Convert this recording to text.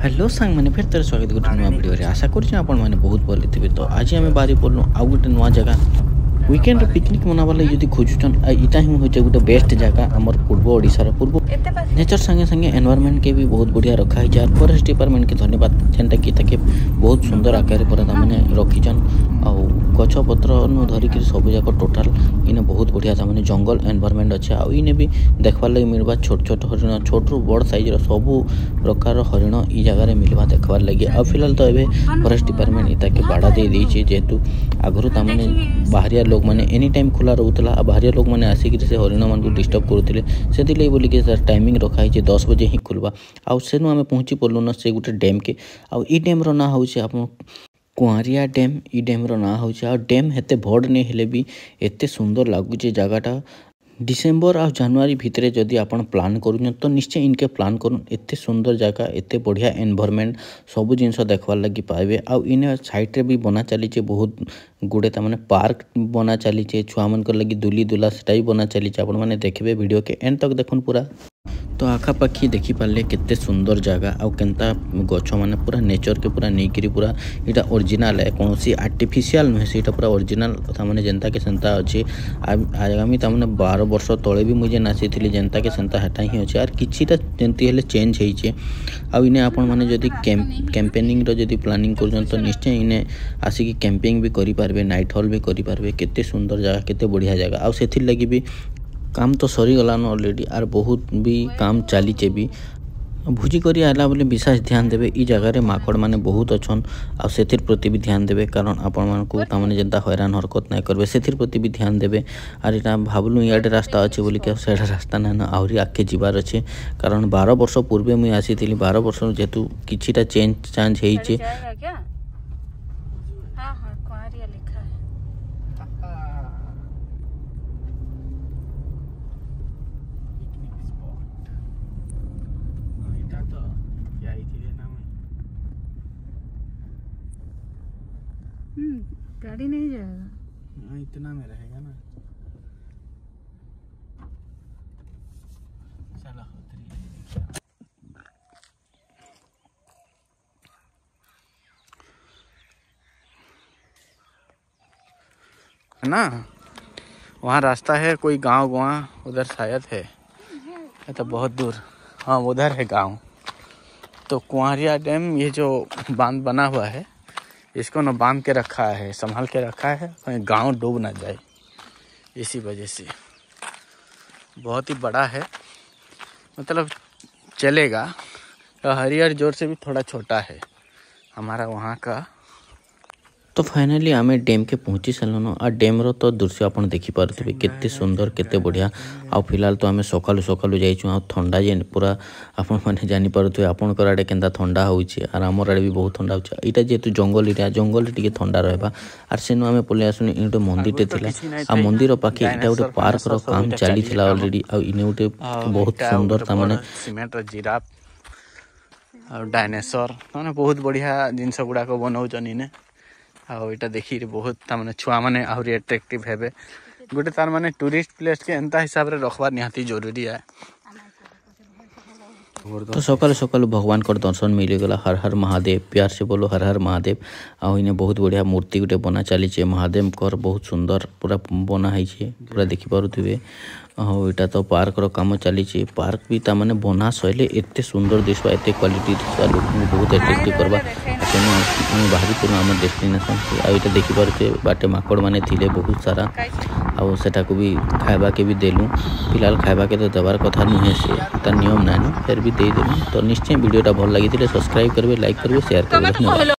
Hello सांग मैंने फिर तेरे स्वागत गोटे नुआ वीडियो रे आशा कर बहुत भले थे। तो आज आम बाहरी पड़लु आउ गोटे नुआ जगह वीकेंड पिकनिक मनावा लगे जदि खोजुचन इटा ही हूँ गोटे बेस्ट जगह आमर पूर्व ओडिशार पूर्व नेचर संगे संगे एनवायरमेंट के भी बहुत बढ़िया रखा है। जार फॉरेस्ट डिपार्टमेंट के धन्यवाद जेनटा कि ताके बहुत सुंदर आकार पर मैंने रखीचन आउ गछ पत्र धरिक सब जाक टोटाल इने बहुत बढ़िया मैंने जंगल एनवायरमेंट अच्छे आउ इने भी देखबार लगे मिलवा छोट छोट हरिण छोट रू बड़ साइज सबू प्रकार हरिण ई जगह मिलवा देखबार लगे। आ फिलहाल तो ये फॉरेस्ट डिपार्टमेंट इताके बाड़ा दे देइछे जेहेतु आगु ताने बाहरिया लोक मैंने एनी टाइम खुला रोला आ बाहरिया लोक मैंने आसिक से हरिण मान डिस्टर्ब करुले से बोलिक टाइमिंग रखाई 10 बजे ही खुलवा आउ सेनु आम पहुँची पड़लु ना से गोटे डैम के आउ ई डैम रो ना होचे आप कुआरिया डैम ई डैम रो ना होचे आ डैम हेते बड़ नहीं हेले भी एते सुंदर लगुचे जगहटा। डिसेम्बर आ जनवरी भितर जदि आपण प्लान करूँ तो निश्चय इनके प्लान करूँ एते सुंदर जगह एते बढ़िया एनवायरमेंट सबू जिनस देखबार लगी पाइबे। आउ इन साइड रे भी बना चलीचे बहुत गुड़े ताने पार्क बना चलीचे छुआ मन लगी दुली दुला सेटा भी बना चलीचे आपण माने देखबे वीडियो के एंड तक देखुन पूरा। तो आखापाखी देखी पारे केते सुंदर जगह आउ केनता गछ माने पूरा नेचर के पूरा नहीं पूरा इटा ओरिजिनल है कौन सी आर्टिफिशियल नुहे से पूरा ओरिजिनल ताने जेनता के सेंता अच्छे आगामी ताने 12 वर्ष तले भी मुझे नाची थी जेनता के सेंता हेटा ही अच्छे आर किछिटा जेंती हेले चेंज होइछे। आउ इने आपण माने जदी कैंपेनिंग रो जदी प्लानिंग करजन तो निश्चय इने आसी कैंपिंग भी करि पारबे नाइट हॉल भी करि पारबे केते सुंदर जगह केते बढ़िया जगह आउ सेथिर लगी भी काम तो सरी गलान ऑलरेडी आर बहुत भी काम चलीचे भी भोजी करी आला बोले विशेष ध्यान देवे ई जगह रे माकड़ माने बहुत अच्छन आ सेथिर प्रति भी ध्यान देवे कारण आपण मानकू तामने जेंता हैरान हरकत नहीं करबे सेथिर प्रति भी ध्यान देवे। आर इटा भाबलु इयाडे रास्ता अच्छे बोली के सेडा रास्ता ना आहुरी आगे जीवार अच्छे कारण 12 वर्ष पूर्वे मुई आसीथिली 12 वर्ष जेतु किछिटा चेंज हेइचे। गाड़ी नहीं जाएगा इतना में रहेगा ना चला है ना वहाँ रास्ता है कोई गांव उधर शायद है तो बहुत दूर हाँ उधर है गांव। तो कुआरिया डैम ये जो बांध बना हुआ है इसको ना बांध के रखा है संभाल के रखा है कहीं गांव डूब ना जाए इसी वजह से बहुत ही बड़ा है मतलब चलेगा। हरियर जोर से भी थोड़ा छोटा है हमारा वहाँ का। तो फाइनली आम डैम के पहुँची सारूँ आ डैम रो तो दृश्य आप देखी पारे केते सुंदर केते बढ़िया। आ फिलहाल तो आम सकालू सकालू जाइछुँ आ ठंडा जे पूरा आपण मैंने जानीपे आपंकर आड़े के ठंडा होचे आर आमर आड़े भी बहुत ठंडा होचे इटा जेहेतु जंगल एरिया जंगल टे ठंडा रहा आर सेनु आम पलि आसुनी इन गोटे मंदिर टे आ मंदिर पाखे इटा गोटे पार्क रो काम चली ऑलरेडी आ इने गोटे बहुत सुंदर तामाने सीमेंट जिराफ और डायनासोर माने बहुत बढ़िया जिनस गुड़ाक बनाऊचन इने आउ इटा देखी बहुत तामाने छुआ माने आहुरी अट्रैक्टिव हेबे गोटे तार माने टूरिस्ट प्लेस के एंता हिसाब रे रखबार निहाती जरूरी है। तो सकाल सकाल भगवान को दर्शन मिलगला हर हर महादेव प्यार से बोलो हर हर महादेव। आउ इने बहुत बढ़िया मूर्ति गोटे बना चलीचे महादेव कर बहुत सुंदर पूरा बना है पूरा देखी पारुथिबे। आउ इटा तो पार्क रो काम चलीचे पार्क भी तामाने बना सैले एते सुंदर दिसवा एते क्वालिटी दिसवा लोक बहुत अट्रैक्टिव करबा हम बाहरी पूरा आम डेस्टिनेशन आ इटा देखी पारुथे बाटे माकड़ माने थिले बहुत सारा आउ सेटा को भी खाइबा के भी देलु फिलहाल खाइबा के तो देवार कथा नुहे से नियम ना फिर भी दे देलु। तो निश्चय वीडियोटा भल लगी सब्सक्राइब करेंगे लाइक करेंगे शेयर करेंगे।